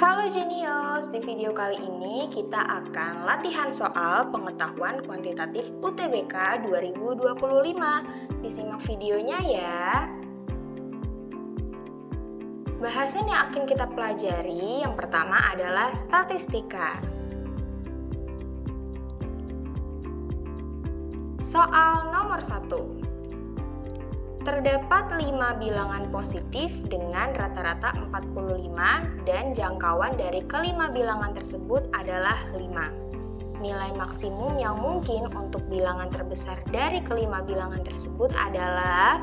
Halo Genius, di video kali ini kita akan latihan soal pengetahuan kuantitatif UTBK 2025. Disimak videonya ya. Bahasan yang akan kita pelajari yang pertama adalah statistika. Soal nomor 1. Terdapat 5 bilangan positif dengan rata-rata 45 dan jangkauan dari kelima bilangan tersebut adalah 5. Nilai maksimum yang mungkin untuk bilangan terbesar dari kelima bilangan tersebut adalah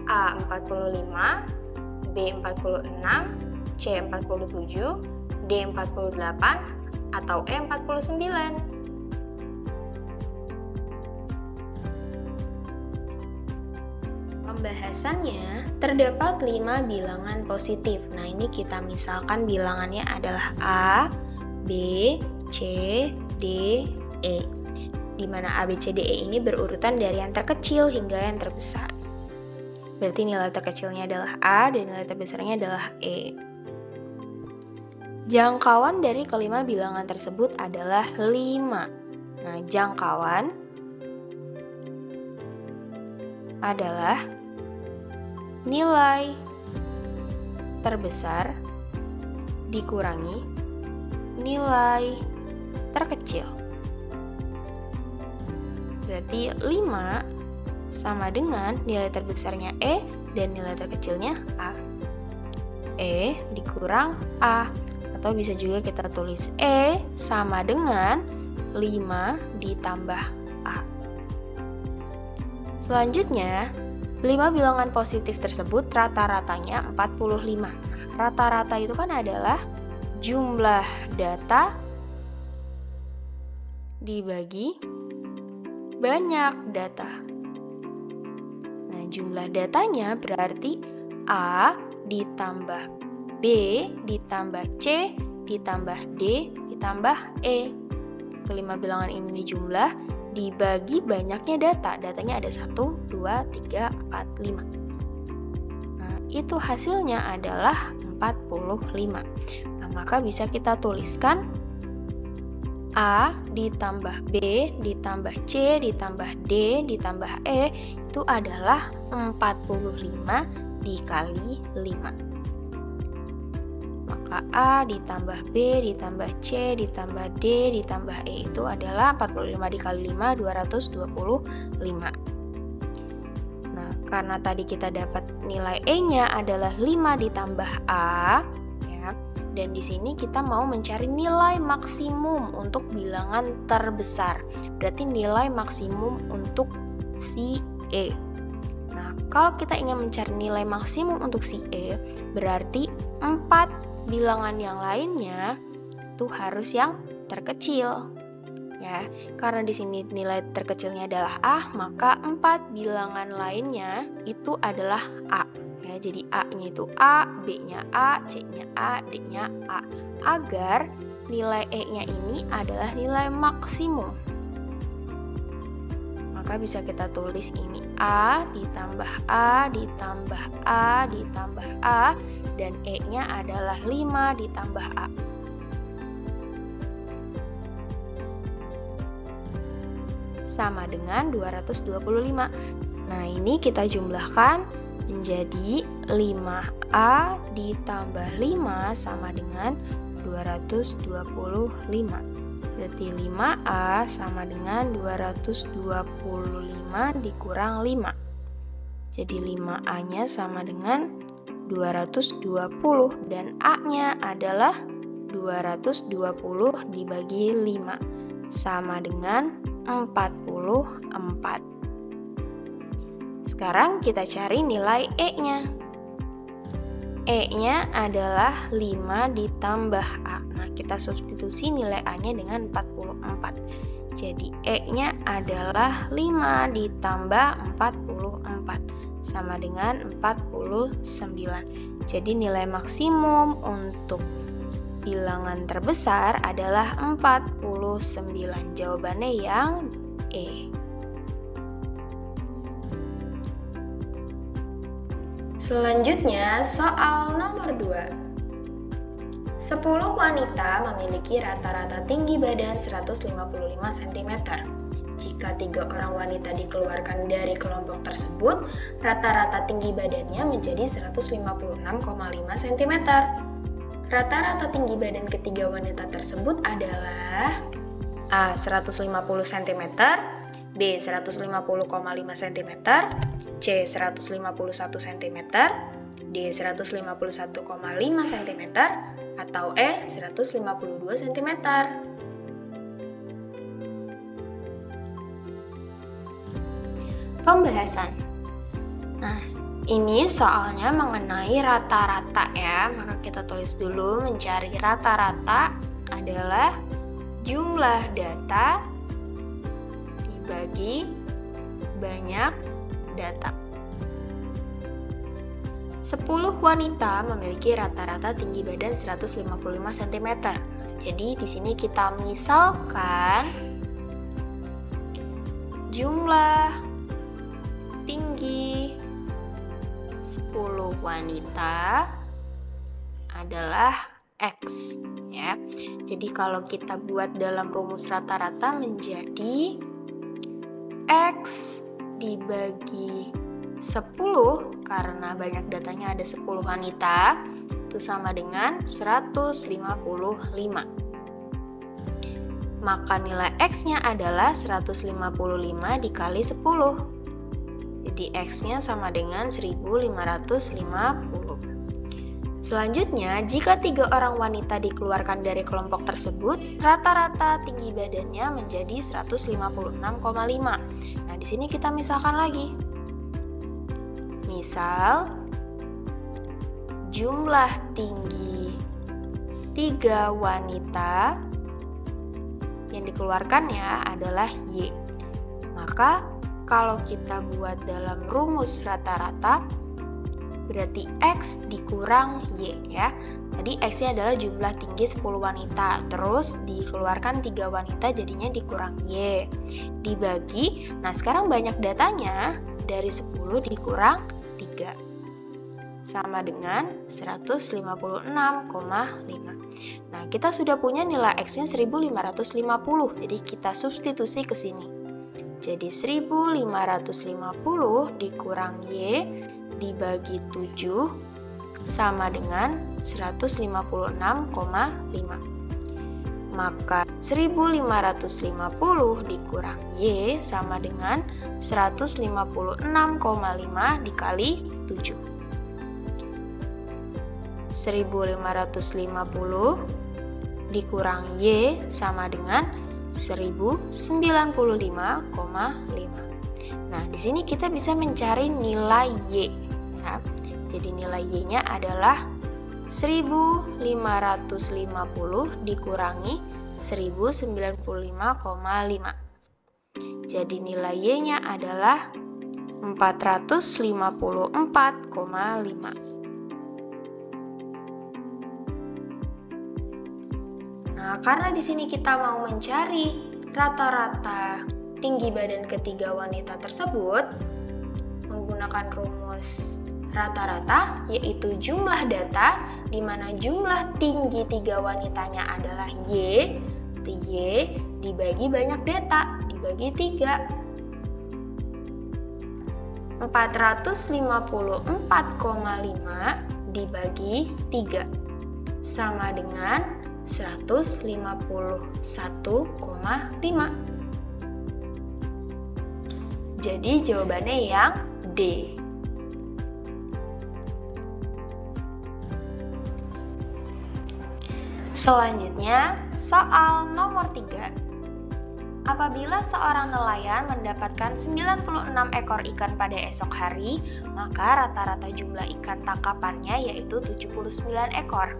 A 45, B 46, C 47, D 48, atau E 49. Pembahasannya, terdapat 5 bilangan positif. Nah, ini kita misalkan bilangannya adalah A, B, C, D, E. Di mana A, B, C, D, E ini berurutan dari yang terkecil hingga yang terbesar. Berarti nilai terkecilnya adalah A dan nilai terbesarnya adalah E. Jangkauan dari kelima bilangan tersebut adalah 5. Nah, jangkauan adalah nilai terbesar dikurangi nilai terkecil. Berarti 5 sama dengan nilai terbesarnya E dan nilai terkecilnya A. E dikurang A, atau bisa juga kita tulis E sama dengan 5 ditambah A. Selanjutnya, 5 bilangan positif tersebut rata-ratanya 45. Rata-rata itu kan adalah jumlah data dibagi banyak data. Nah, jumlah datanya berarti A ditambah B ditambah C ditambah D ditambah E. Kelima bilangan ini dijumlah dibagi banyaknya data. Datanya ada 1, 2, 3, 4, 5. Nah, itu hasilnya adalah 45. Nah, maka bisa kita tuliskan A ditambah B ditambah C ditambah D ditambah E itu adalah 45 dikali 5. Maka A ditambah B ditambah C ditambah D ditambah E itu adalah 45 dikali 5, 225. Nah, karena tadi kita dapat nilai E-nya adalah 5 ditambah A, ya, dan di sini kita mau mencari nilai maksimum untuk bilangan terbesar. Berarti nilai maksimum untuk si E. Nah, kalau kita ingin mencari nilai maksimum untuk si E, berarti 4 bilangan yang lainnya itu harus yang terkecil. Ya, karena di sini nilai terkecilnya adalah A, maka 4 bilangan lainnya itu adalah A. Ya, jadi A-nya itu A, B-nya A, C-nya A, D-nya A. Agar nilai E-nya ini adalah nilai maksimum. Maka bisa kita tulis ini A ditambah A ditambah A ditambah A, dan E-nya adalah 5 ditambah A. Sama dengan 225. Nah, ini kita jumlahkan menjadi 5A ditambah 5 sama dengan 225. Berarti 5A sama dengan 225 dikurang 5. Jadi 5A-nya sama dengan 220 dan A-nya adalah 220 dibagi 5 sama dengan 44. Sekarang kita cari nilai E-nya. E-nya adalah 5 ditambah A. Nah, kita substitusi nilai A-nya dengan 44. Jadi E-nya adalah 5 ditambah 44 sama dengan 49. Jadi nilai maksimum untuk bilangan terbesar adalah 49. Jawabannya yang E. Selanjutnya, soal nomor 2. 10 wanita memiliki rata-rata tinggi badan 155 cm. Jika 3 orang wanita dikeluarkan dari kelompok tersebut, rata-rata tinggi badannya menjadi 156,5 cm. Rata-rata tinggi badan ketiga wanita tersebut adalah A. 150 cm, B. 150,5 cm, C. 151 cm, D. 151,5 cm, atau E. 152 cm. Pembahasan. Nah, ini soalnya mengenai rata-rata ya, maka kita tulis dulu. Mencari rata-rata adalah jumlah data dibagi banyak data. 10 wanita memiliki rata-rata tinggi badan 155 cm. Jadi di sini kita misalkan jumlah tinggi 10 wanita adalah X ya. Jadi kalau kita buat dalam rumus rata-rata menjadi X dibagi 10 karena banyak datanya ada 10 wanita itu sama dengan 155. Maka nilai X-nya adalah 155 dikali 10. Jadi X-nya sama dengan 1550. Selanjutnya, jika 3 orang wanita dikeluarkan dari kelompok tersebut, rata-rata tinggi badannya menjadi 156,5. Nah, di sini kita misalkan lagi. Misal, jumlah tinggi 3 wanita yang dikeluarkannya adalah Y. Maka kalau kita buat dalam rumus rata-rata, berarti X dikurang Y ya. Tadi X-nya adalah jumlah tinggi 10 wanita, terus dikeluarkan 3 wanita jadinya dikurang Y. Dibagi, nah sekarang banyak datanya, dari 10 dikurang 3. Sama dengan 156,5. Nah, kita sudah punya nilai X-nya 1550, jadi kita substitusi ke sini. Jadi 1550 dikurang Y dibagi 7 sama dengan 156,5. Maka 1550 dikurang Y sama dengan 156,5 dikali 7. 1550 dikurang Y sama dengan 1095,5. Nah, di sini kita bisa mencari nilai Y ya. Jadi nilai Y-nya adalah 1550 dikurangi 1095,5. Jadi nilai Y-nya adalah 454,5. Nah, karena di sini kita mau mencari rata-rata tinggi badan ketiga wanita tersebut menggunakan rumus rata-rata, yaitu jumlah data di mana jumlah tinggi 3 wanitanya adalah Y. Y dibagi banyak data, dibagi 3. 454,5 dibagi 3 sama dengan 151,5. Jadi jawabannya yang D. Selanjutnya, soal nomor 3. Apabila seorang nelayan mendapatkan 96 ekor ikan pada esok hari, maka rata-rata jumlah ikan tangkapannya yaitu 79 ekor.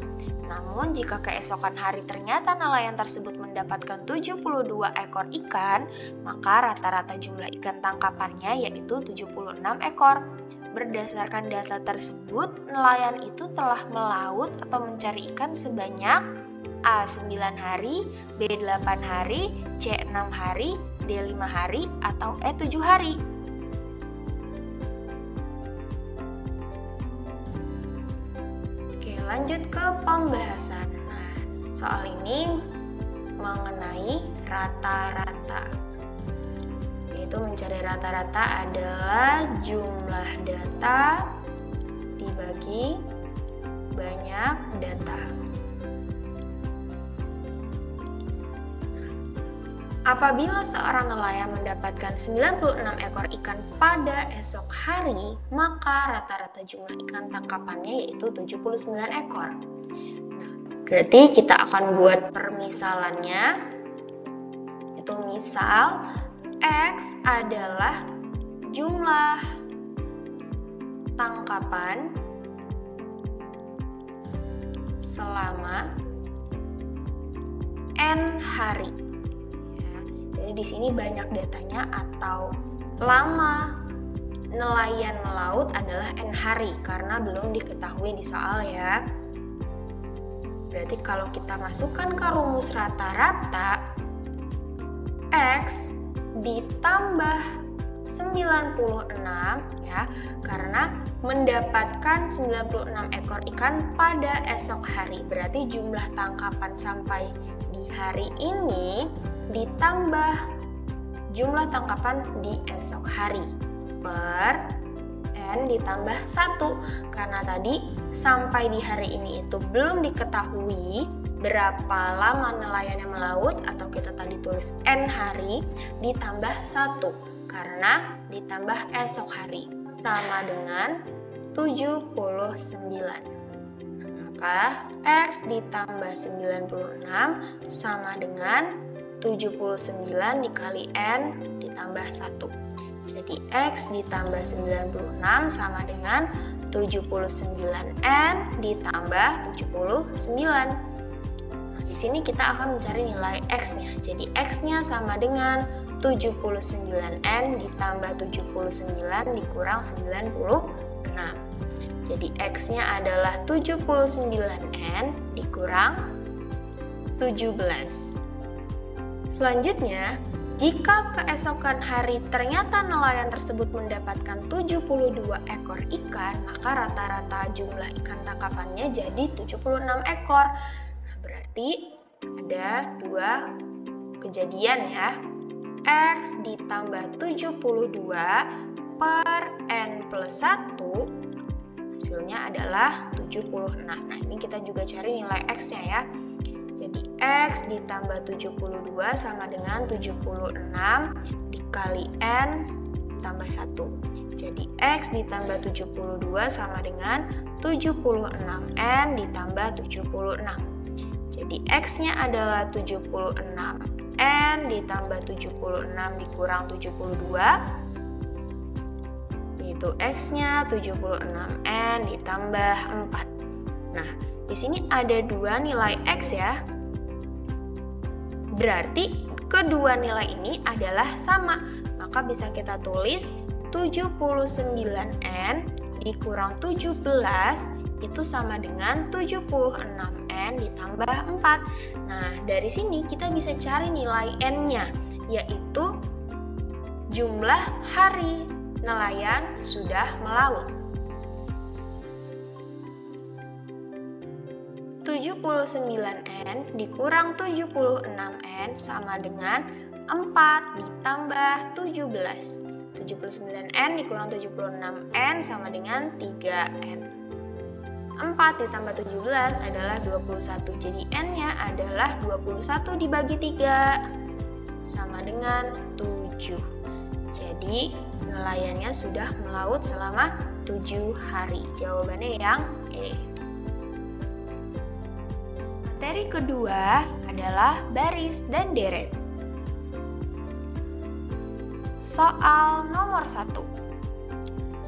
Namun, jika keesokan hari ternyata nelayan tersebut mendapatkan 72 ekor ikan, maka rata-rata jumlah ikan tangkapannya yaitu 76 ekor. Berdasarkan data tersebut, nelayan itu telah melaut atau mencari ikan sebanyak A. 9 hari, B. 8 hari, C. 6 hari, D. 5 hari, atau E. 7 hari. Oke, lanjut ke pembahasan. Nah, soal ini mengenai rata-rata. Yaitu mencari rata-rata adalah jumlah data dibagi banyak data. Apabila seorang nelayan mendapatkan 96 ekor ikan pada esok hari, maka rata-rata jumlah ikan tangkapannya yaitu 79 ekor. Nah, berarti kita akan buat permisalannya. Itu misal X adalah jumlah tangkapan selama N hari. Jadi di sini banyak datanya atau lama nelayan melaut adalah N hari karena belum diketahui di soal ya. Berarti kalau kita masukkan ke rumus rata-rata, X ditambah 96 ya, karena mendapatkan 96 ekor ikan pada esok hari. Berarti jumlah tangkapan sampai di hari ini ditambah jumlah tangkapan di esok hari per N ditambah 1, karena tadi sampai di hari ini itu belum diketahui berapa lama nelayan yang melaut, atau kita tadi tulis N hari ditambah 1 karena ditambah esok hari sama dengan 79. Maka X ditambah 96 sama dengan 79 dikali N ditambah 1. Jadi X ditambah 96 sama dengan 79N ditambah 79. Nah, di sini kita akan mencari nilai X-nya. Jadi X-nya sama dengan 79N ditambah 79 dikurang 96. Jadi X-nya adalah 79N dikurang 17. Selanjutnya, jika keesokan hari ternyata nelayan tersebut mendapatkan 72 ekor ikan, maka rata-rata jumlah ikan tangkapannya jadi 76 ekor. Nah, berarti ada dua kejadian ya. X ditambah 72 per N plus 1 hasilnya adalah 76. Nah, ini kita juga cari nilai X-nya ya. Jadi X ditambah 72 sama dengan 76 dikali N tambah 1. Jadi X ditambah 72 sama dengan 76N ditambah 76. Jadi X-nya adalah 76N ditambah 76 dikurang 72. Yaitu X-nya 76N ditambah 4. Nah, di sini ada dua nilai X ya. Berarti kedua nilai ini adalah sama. Maka bisa kita tulis 79N dikurang 17 itu sama dengan 76N ditambah 4. Nah, dari sini kita bisa cari nilai N-nya, yaitu jumlah hari nelayan sudah melaut. 79N dikurang 76N sama dengan 4 ditambah 17. 79N dikurang 76N sama dengan 3N. 4 ditambah 17 adalah 21. Jadi N-nya adalah 21 dibagi 3 sama dengan 7. Jadi nelayannya sudah melaut selama 7 hari. Jawabannya yang E. Materi kedua adalah baris dan deret. Soal nomor 1.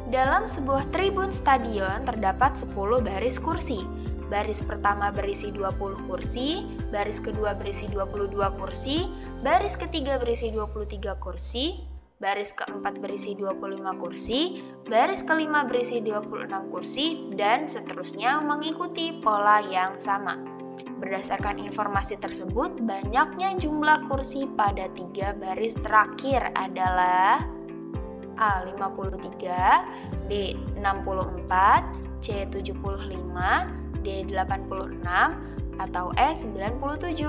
Dalam sebuah tribun stadion terdapat 10 baris kursi. Baris pertama berisi 20 kursi, baris kedua berisi 22 kursi, baris ketiga berisi 23 kursi, baris keempat berisi 25 kursi, baris kelima berisi 26 kursi, dan seterusnya mengikuti pola yang sama. Berdasarkan informasi tersebut, banyaknya jumlah kursi pada 3 baris terakhir adalah A. 53, B. 64, C. 75, D. 86, atau E97.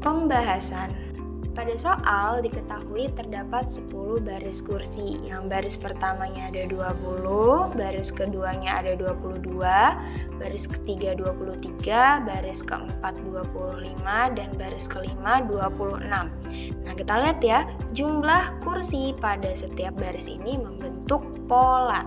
Pembahasan. Pada soal diketahui terdapat 10 baris kursi. Yang baris pertamanya ada 20, baris keduanya ada 22, baris ketiga 23, baris keempat 25, dan baris kelima 26. Nah, kita lihat ya, jumlah kursi pada setiap baris ini membentuk pola.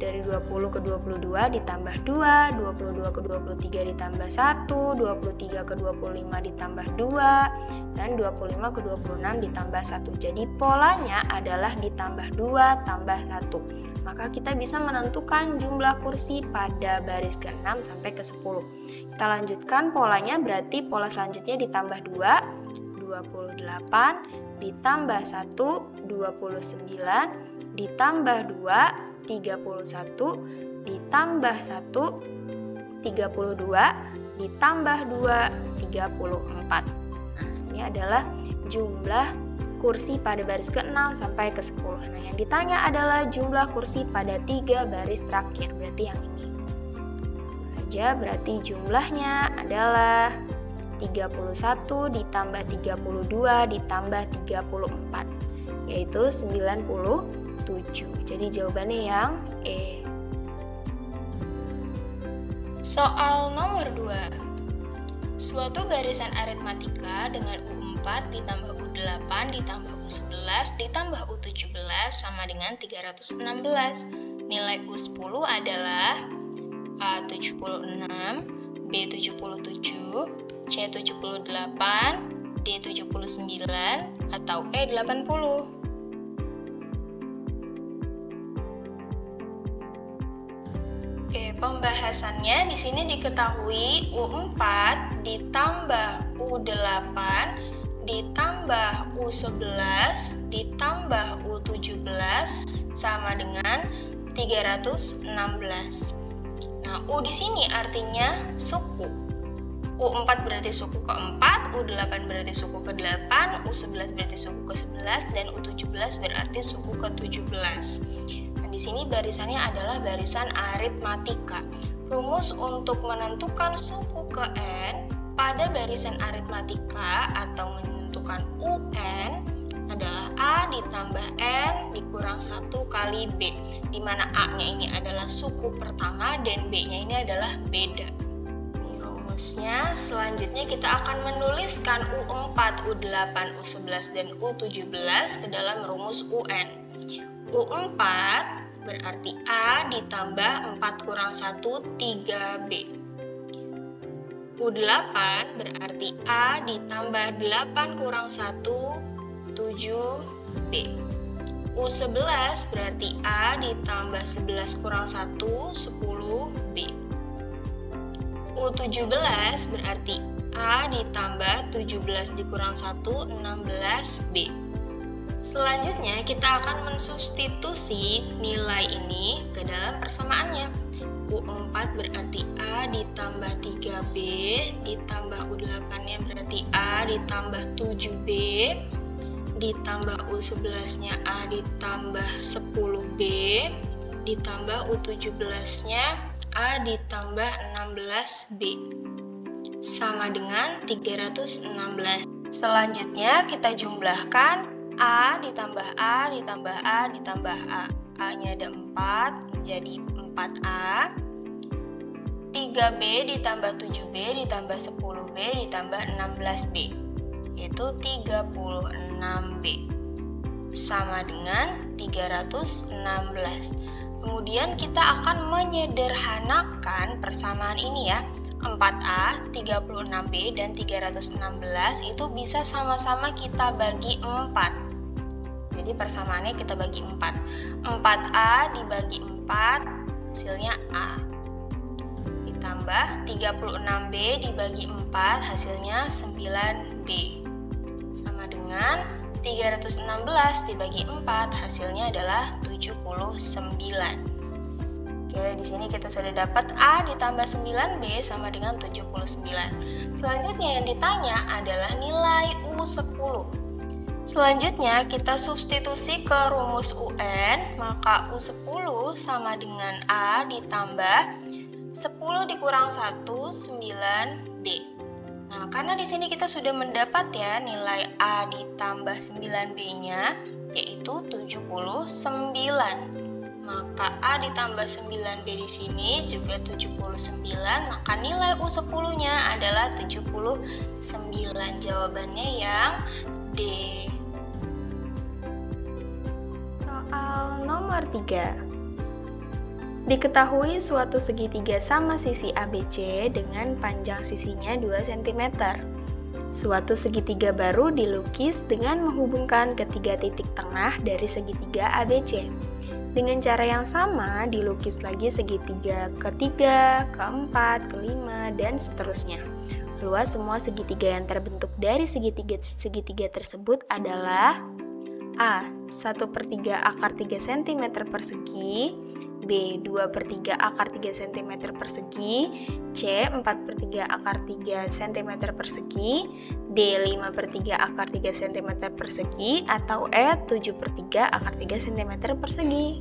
Dari 20 ke 22 ditambah 2, 22 ke 23 ditambah 1, 23 ke 25 ditambah 2, dan 25 ke 26 ditambah 1. Jadi polanya adalah ditambah 2 tambah 1. Maka kita bisa menentukan jumlah kursi pada baris ke-6 sampai ke 10. Kita lanjutkan polanya, berarti pola selanjutnya ditambah 2, 28, ditambah 1, 29, ditambah 2, 31, ditambah 1, 32, ditambah 2, 34. Nah, ini adalah jumlah kursi pada baris ke-6 sampai ke 10. Nah, yang ditanya adalah jumlah kursi pada 3 baris terakhir, berarti yang ini. Langsung saja, berarti jumlahnya adalah 31 ditambah 32 ditambah 34, yaitu 97. Jadi jawabannya yang E. Soal nomor 2. Suatu barisan aritmatika dengan U4 ditambah U8 ditambah U11 ditambah U17 sama dengan 316. Nilai U10 adalah A76, B77, C78, D79, atau E80. Oke, pembahasannya di sini diketahui U4 ditambah U8 ditambah U11 ditambah U17 sama dengan 316. Nah, U di sini artinya suku. U4 berarti suku ke-4, U8 berarti suku ke-8, U11 berarti suku ke-11, dan U17 berarti suku ke-17. Di sini barisannya adalah barisan aritmatika. Rumus untuk menentukan suku ke n pada barisan aritmatika atau menentukan UN adalah A ditambah N dikurang 1 kali B, di mana A-nya ini adalah suku pertama dan B-nya ini adalah beda. Ini rumusnya. Selanjutnya kita akan menuliskan U4, U8, U11, dan U17 ke dalam rumus UN. U4 berarti A ditambah 4 kurang 1, 3B. U8 berarti A ditambah 8 kurang 1, 7B. U11 berarti A ditambah 11 kurang 1, 10B. U17 berarti A ditambah 17 dikurang 1, 16B. Selanjutnya kita akan mensubstitusi nilai ini ke dalam persamaannya. U4 berarti A ditambah 3B ditambah U8-nya berarti A ditambah 7B ditambah U11-nya A ditambah 10B ditambah U17-nya A ditambah 16B sama dengan 316. Selanjutnya kita jumlahkan A ditambah A ditambah A ditambah A. A-nya ada 4, menjadi 4A. 3B ditambah 7B ditambah 10B ditambah 16B, yaitu 36B. Sama dengan 316. Kemudian kita akan menyederhanakan persamaan ini ya. 4A, 36B, dan 316 itu bisa sama-sama kita bagi 4. Jadi persamaannya kita bagi 4. 4A dibagi 4, hasilnya A. Ditambah 36B dibagi 4, hasilnya 9B. Sama dengan 316 dibagi 4, hasilnya adalah 79. Oke, di sini kita sudah dapat A ditambah 9B sama dengan 79. Selanjutnya yang ditanya adalah nilai U10. Selanjutnya kita substitusi ke rumus UN, maka U10 sama dengan A ditambah 10 dikurang 1, 9B. Nah, karena di sini kita sudah mendapat ya nilai A ditambah 9B-nya, yaitu 79. Maka A ditambah 9B di sini juga 79, maka nilai U10-nya adalah 79. Jawabannya yang D. Soal nomor 3. Diketahui suatu segitiga sama sisi ABC dengan panjang sisinya 2 cm. Suatu segitiga baru dilukis dengan menghubungkan ketiga titik tengah dari segitiga ABC. Dengan cara yang sama, dilukis lagi segitiga ketiga, keempat, kelima, dan seterusnya. Luas semua segitiga yang terbentuk dari segitiga tersebut adalah A. 1/3 akar 3 cm persegi, B. 2/3 akar 3 cm persegi, C. 4/3 akar 3 cm persegi, D. 5/3 akar 3 cm persegi, atau E. 7/3 akar 3 cm persegi.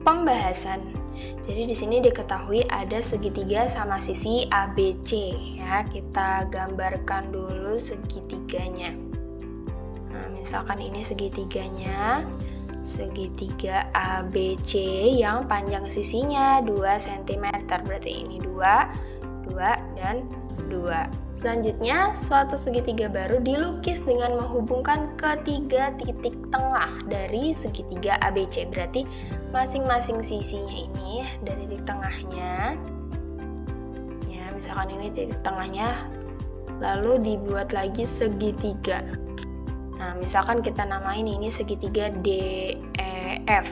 Pembahasan. Jadi di sini diketahui ada segitiga sama sisi ABC ya. Kita gambarkan dulu segitiganya. Nah, misalkan ini segitiganya, segitiga ABC yang panjang sisinya 2 cm. Berarti ini 2, dan 2. Selanjutnya, suatu segitiga baru dilukis dengan menghubungkan ketiga titik tengah dari segitiga ABC. Berarti masing-masing sisinya ini dari titik tengahnya. Ya, misalkan ini titik tengahnya, lalu dibuat lagi segitiga. Nah, misalkan kita namain ini segitiga DEF.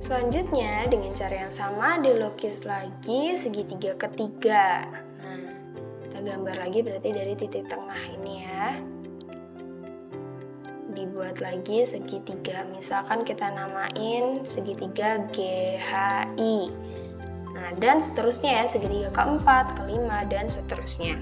Selanjutnya, dengan cara yang sama dilukis lagi segitiga ketiga. Kita gambar lagi berarti dari titik tengah ini ya. Dibuat lagi segitiga. Misalkan kita namain segitiga GHI. Nah, dan seterusnya ya, segitiga keempat, kelima, dan seterusnya.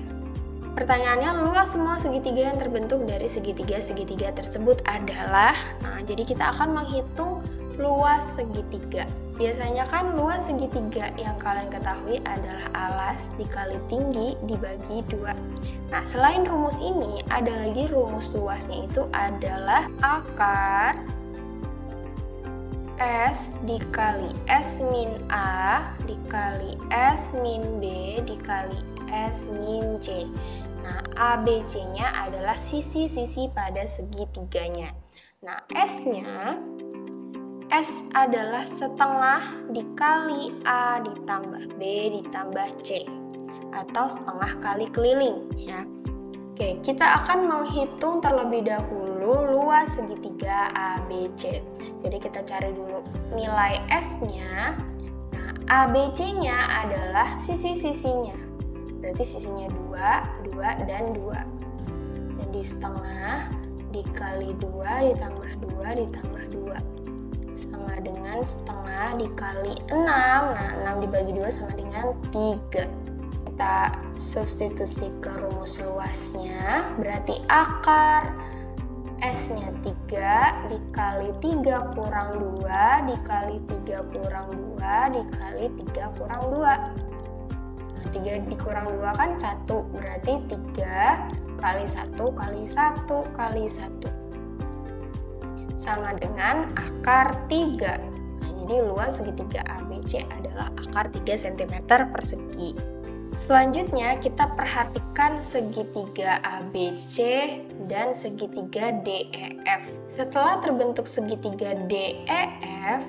Pertanyaannya, luas semua segitiga yang terbentuk dari segitiga-segitiga tersebut adalah, nah, jadi kita akan menghitung luas segitiga. Biasanya kan luas segitiga yang kalian ketahui adalah alas dikali tinggi dibagi 2. Nah, selain rumus ini, ada lagi rumus luasnya, itu adalah akar S dikali S min A dikali S min B dikali S min C. Nah, ABC-nya adalah sisi-sisi pada segitiganya. Nah, S adalah setengah dikali A ditambah B ditambah C, atau setengah kali keliling ya. Oke, kita akan menghitung terlebih dahulu luas segitiga ABC. Jadi kita cari dulu nilai S-nya. Nah, ABC-nya adalah sisi-sisinya. Berarti sisinya 2, dan 2. Jadi setengah dikali 2 ditambah 2 ditambah 2. Sama dengan setengah dikali 6. Nah, 6 dibagi 2 sama dengan 3. Kita substitusi ke rumus luasnya. Berarti akar S-nya 3 dikali 3 kurang 2 dikali 3 kurang 2 dikali 3 kurang 2. Nah, 3 dikurang 2 kan 1. Berarti 3 kali 1 kali 1 kali 1. Sama dengan akar 3. Nah, jadi luas segitiga ABC adalah akar 3 cm persegi. Selanjutnya kita perhatikan segitiga ABC dan segitiga DEF. Setelah terbentuk segitiga DEF,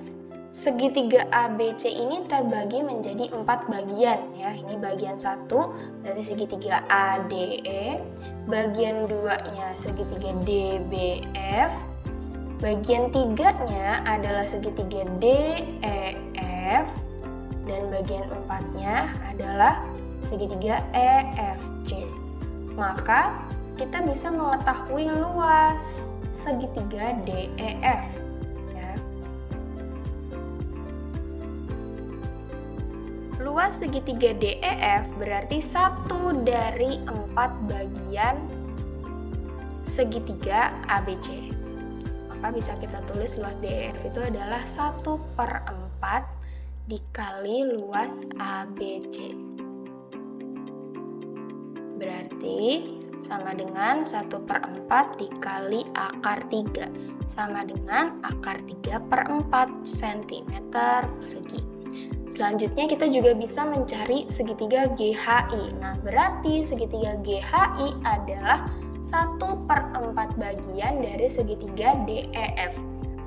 segitiga ABC ini terbagi menjadi 4 bagian ya. Ini bagian 1 berarti segitiga ADE, bagian 2-nya segitiga DBF, bagian 3-nya adalah segitiga DEF, dan bagian 4-nya adalah segitiga EFC. Maka kita bisa mengetahui luas segitiga DEF. Ya. luas segitiga DEF berarti 1 dari 4 bagian segitiga ABC. Maka bisa kita tulis luas DEF itu adalah 1/4 dikali luas ABC. Berarti sama dengan 1/4 dikali akar 3, sama dengan akar 3/4 cm persegi. Selanjutnya kita juga bisa mencari segitiga GHI. Nah, berarti segitiga GHI adalah 1/4 bagian dari segitiga DEF.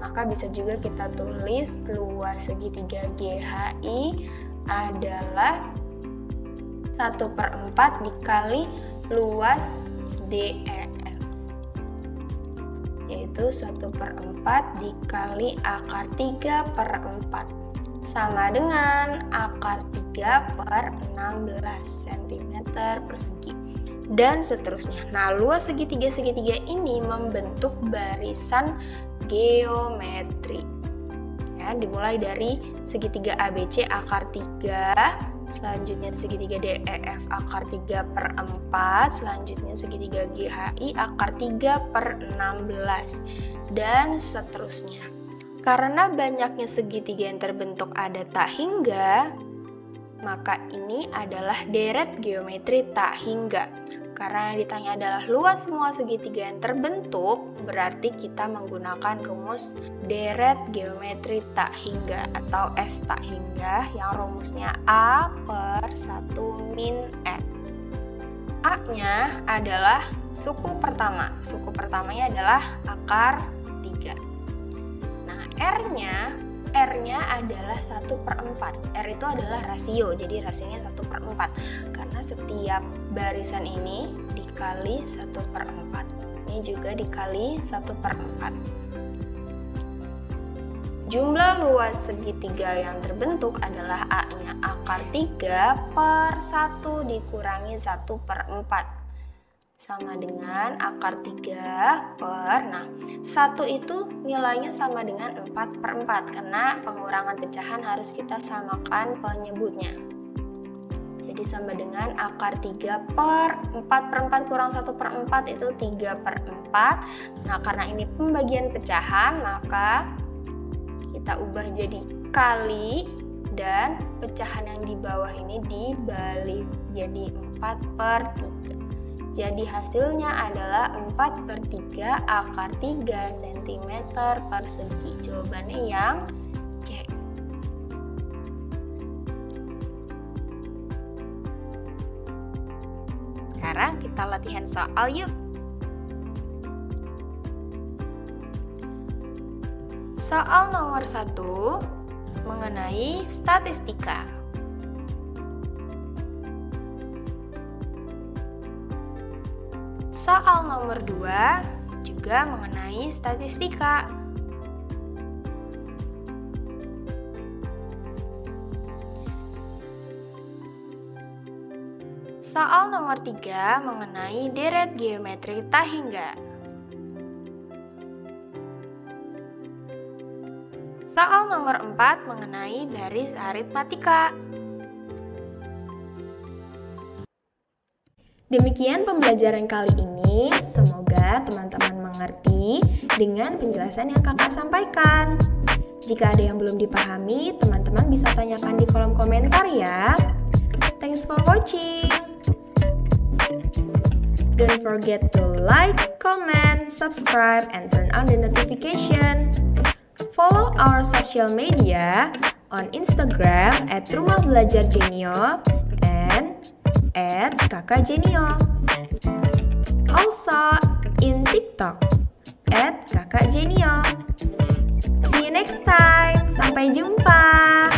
Maka bisa juga kita tulis luas segitiga GHI adalah 1/4 dikali luas DEF, yaitu 1/4 dikali akar 3/4 sama dengan akar 3/16 cm persegi, dan seterusnya. Nah, luas segitiga-segitiga ini membentuk barisan geometri. Ya, dimulai dari segitiga ABC akar 3, selanjutnya segitiga DEF akar 3/4, selanjutnya segitiga GHI akar 3/16, dan seterusnya. Karena banyaknya segitiga yang terbentuk ada tak hingga, maka ini adalah deret geometri tak hingga. Karena yang ditanya adalah luas semua segitiga yang terbentuk, berarti kita menggunakan rumus deret geometri tak hingga atau S tak hingga yang rumusnya A/1 min N. A-nya adalah suku pertama. Suku pertamanya adalah akar 3. Nah, R-nya adalah 1/4. R itu adalah rasio, jadi rasionya 1/4. Karena setiap barisan ini dikali 1/4. Ini juga dikali 1/4. Jumlah luas segitiga yang terbentuk adalah A-nya akar 3/1 dikurangi 1/4. Sama dengan akar 3 nah 1 itu nilainya sama dengan 4/4 karena pengurangan pecahan harus kita samakan penyebutnya. Jadi sama dengan akar 3/4 kurang 1/4 itu 3/4. Nah, karena ini pembagian pecahan, maka kita ubah jadi kali, dan pecahan yang di bawah ini dibalik jadi 4/3. Jadi hasilnya adalah 4/3 akar 3 cm persegi. Jawabannya yang C. Sekarang kita latihan soal yuk. Soal nomor 1 mengenai statistika. Soal nomor 2 juga mengenai statistika. Soal nomor 3 mengenai deret geometri tak hingga. Soal nomor 4 mengenai baris aritmatika. Demikian pembelajaran kali ini, semoga teman-teman mengerti dengan penjelasan yang kakak sampaikan. Jika ada yang belum dipahami, teman-teman bisa tanyakan di kolom komentar ya. Thanks for watching. Don't forget to like, comment, subscribe, and turn on the notification. Follow our social media on Instagram @rumahbelajarjenio and @kakakjenio. Also in TikTok @kakakjenio. See you next time. Sampai jumpa.